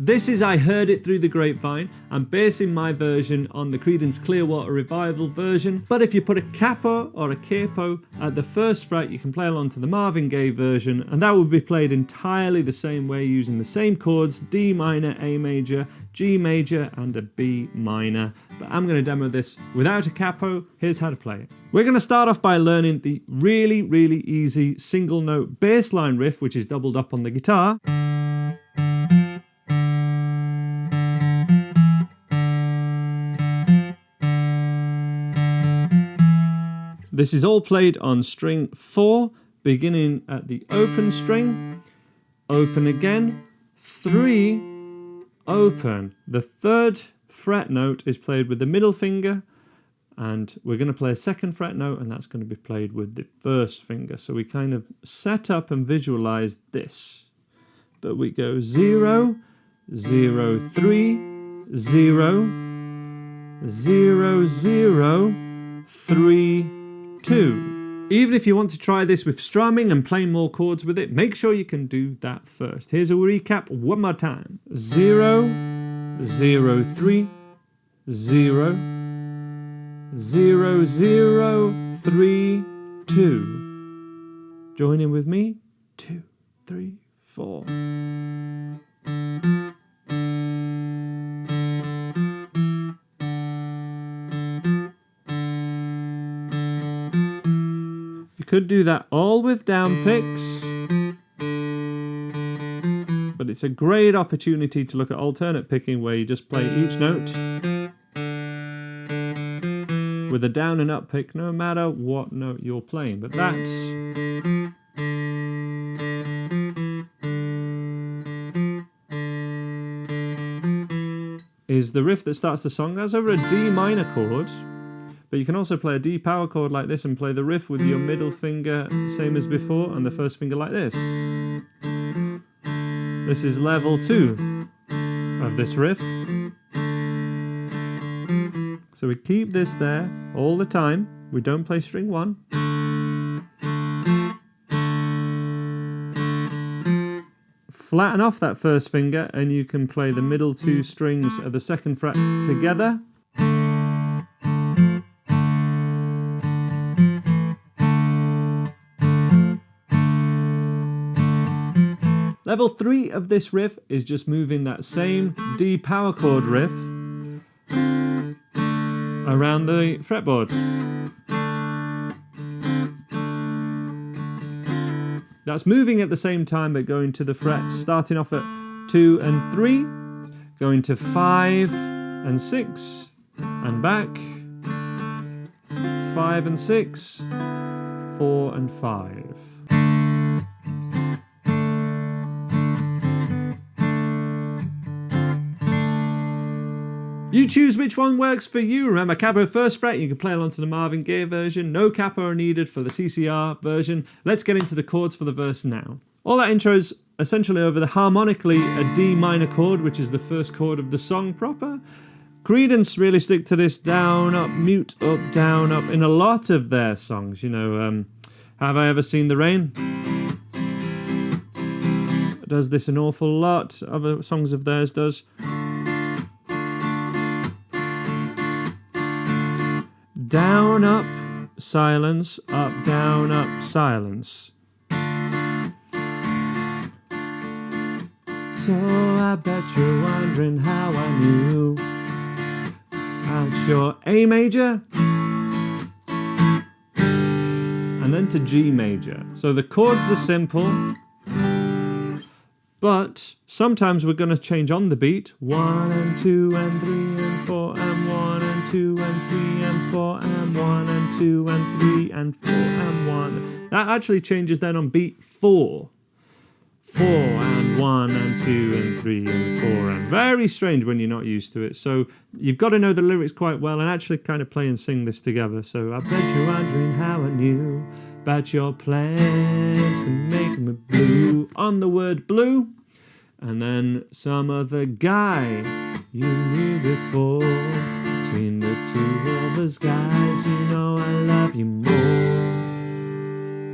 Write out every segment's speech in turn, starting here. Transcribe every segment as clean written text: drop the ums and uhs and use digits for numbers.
This is I Heard It Through the Grapevine. I'm basing my version on the Creedence Clearwater Revival version, but if you put a capo or a capo at the first fret, you can play along to the Marvin Gaye version, and that would be played entirely the same way using the same chords: D minor, A major, G major, and a B minor. But I'm going to demo this without a capo. Here's how to play it. We're going to start off by learning the really, really easy single note bass line riff, which is doubled up on the guitar. This is all played on string 4, beginning at the open string, open again, 3, open. The 3rd fret note is played with the middle finger, and we're going to play a 2nd fret note, and that's going to be played with the 1st finger. So we kind of set up and visualize this. But we go 0, 0, 3, 0, 0, 0, 3, 2. Even if you want to try this with strumming and playing more chords with it, make sure you can do that first. Here's a recap one more time. 0, 0, 3, 0, 0, 0, 3, 2. Join in with me. 2, 3, 4. Could do that all with down picks, but it's a great opportunity to look at alternate picking where you just play each note with a down and up pick no matter what note you're playing. But that's is the riff that starts the song. That's over a D minor chord. But you can also play a D power chord like this and play the riff with your middle finger, same as before, and the 1st finger like this. This is level 2 of this riff. So we keep this there all the time. We don't play string 1. Flatten off that 1st finger and you can play the middle 2 strings of the 2nd fret together. Level 3 of this riff is just moving that same D power chord riff around the fretboard. That's moving at the same time but going to the frets, starting off at 2 and 3, going to 5 and 6, and back, 5 and 6, 4 and 5. You choose which one works for you. Remember, capo 1st fret, you can play along to the Marvin Gaye version. No capo are needed for the CCR version. Let's get into the chords for the verse now. All that intro is essentially over the harmonically a D minor chord, which is the 1st chord of the song proper. Creedence really stick to this down, up, mute, up, down, up in a lot of their songs. You know, Have I Ever Seen the Rain? Does this an awful lot. Other songs of theirs does. Down, up, silence, up, silence. So I bet you're wondering how I knew. That's your A major, and then to G major. So the chords are simple, but sometimes we're going to change on the beat. 1 and 2 and 3 and 4 and 1 and 2 and 3 and 4 and 1 and 2 and 3 and 4 and 1. That actually changes then on beat 4. 4 and 1 and 2 and 3 and 4 and very strange when you're not used to it. So you've got to know the lyrics quite well and actually kind of play and sing this together. So I bet you're wondering how I knew about your plans to make me blue on the word blue. And then some other guy you knew before. Between the two of us guys, you know I love you more.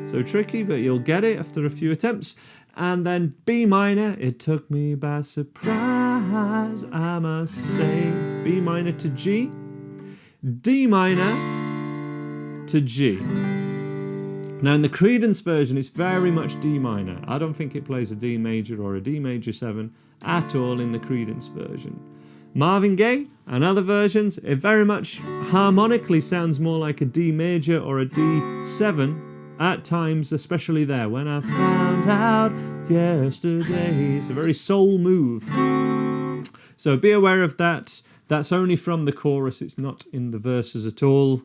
So tricky, but you'll get it after a few attempts. And then B minor, it took me by surprise. surprise, I must say. B minor to G, D minor to G. Now in the Credence version, it's very much D minor. I don't think it plays a D major or a D major 7 at all in the Credence version. Marvin Gaye and other versions, it very much harmonically sounds more like a D major or a D7 at times, especially there. When I found out yesterday, it's a very soul move. So be aware of that. That's only from the chorus, it's not in the verses at all.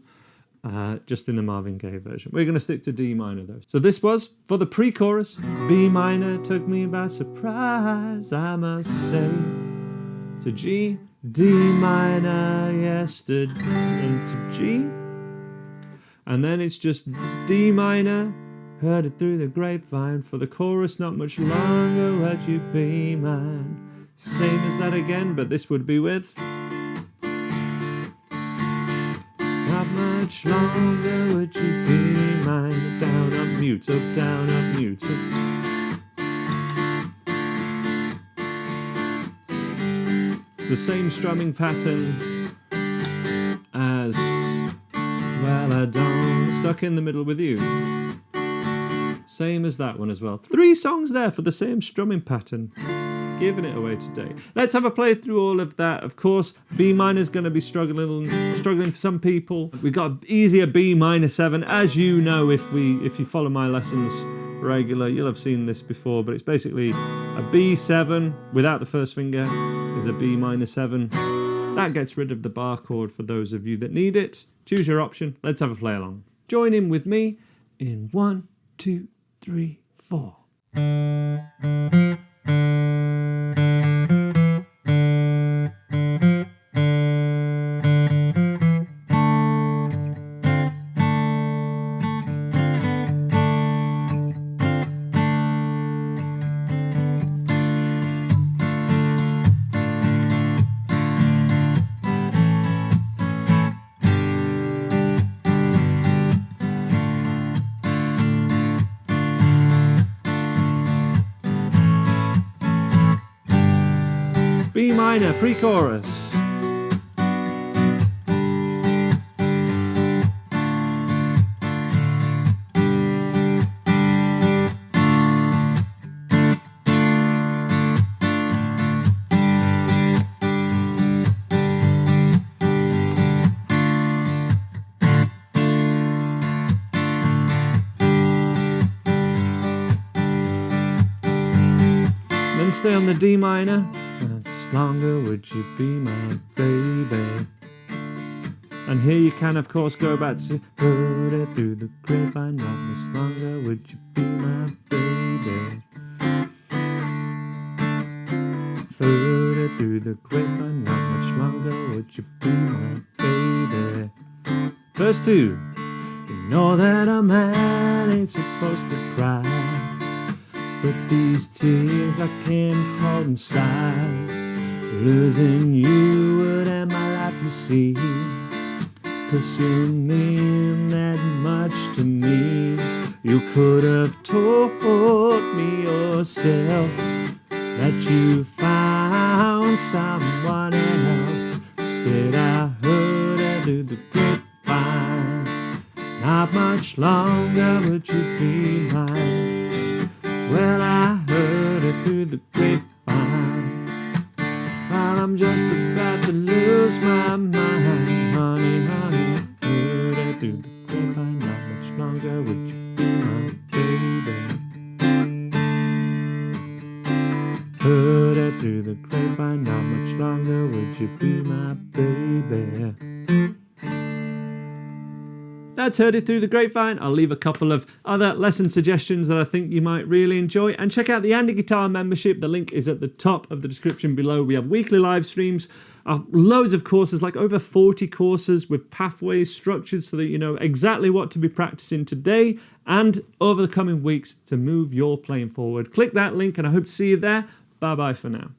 Just in the Marvin Gaye version. We're going to stick to D minor though. So this was, for the pre-chorus, B minor took me by surprise, I must say. To G, D minor yesterday, and to G. And then it's just D minor, heard it through the grapevine. For the chorus, not much longer would you be mine. Same as that again, but this would be with. Not much longer would you be mine. Down, up, mute, up, down, up, mute, up. It's the same strumming pattern as Well I Don't, Stuck in the Middle with You. Same as that one as well. 3 songs there for the same strumming pattern. Giving it away today. Let's have a play through all of that. Of course, B minor is going to be struggling for some people. We've got easier B minor 7. As you know, if you follow my lessons regular, you'll have seen this before, but it's basically a B7 without the first finger is a B minor 7. That gets rid of the bar chord for those of you that need it. Choose your option. Let's have a play along. Join in with me in 1, 2, 3, 4. B minor, pre-chorus. Then stay on the D minor. Longer would you be my baby? And here you can of course go back to heard it through the grapevine. Not much longer would you be my baby? Heard it through the grapevine. Not much longer would you be my baby? Verse 2. You know that a man ain't supposed to cry, but these tears I can't hold inside. Losing you would end my life, you see, 'cause you mean that much to me. You could have told me yourself that you found someone else. Instead I heard it through the grapevine. Not much longer would you be mine. Well, I heard it through the grapevine. I'm just about to lose my mind, honey, honey. Heard it through the grapevine. Not much longer would you be my baby? Heard it through the grapevine. Not much longer would you be my baby? That's Heard It Through the Grapevine. I'll leave a couple of other lesson suggestions that I think you might really enjoy. And check out the Andy Guitar membership. The link is at the top of the description below. We have weekly live streams, loads of courses, like over 40 courses with pathways structured so that you know exactly what to be practicing today and over the coming weeks to move your playing forward. Click that link and I hope to see you there. Bye-bye for now.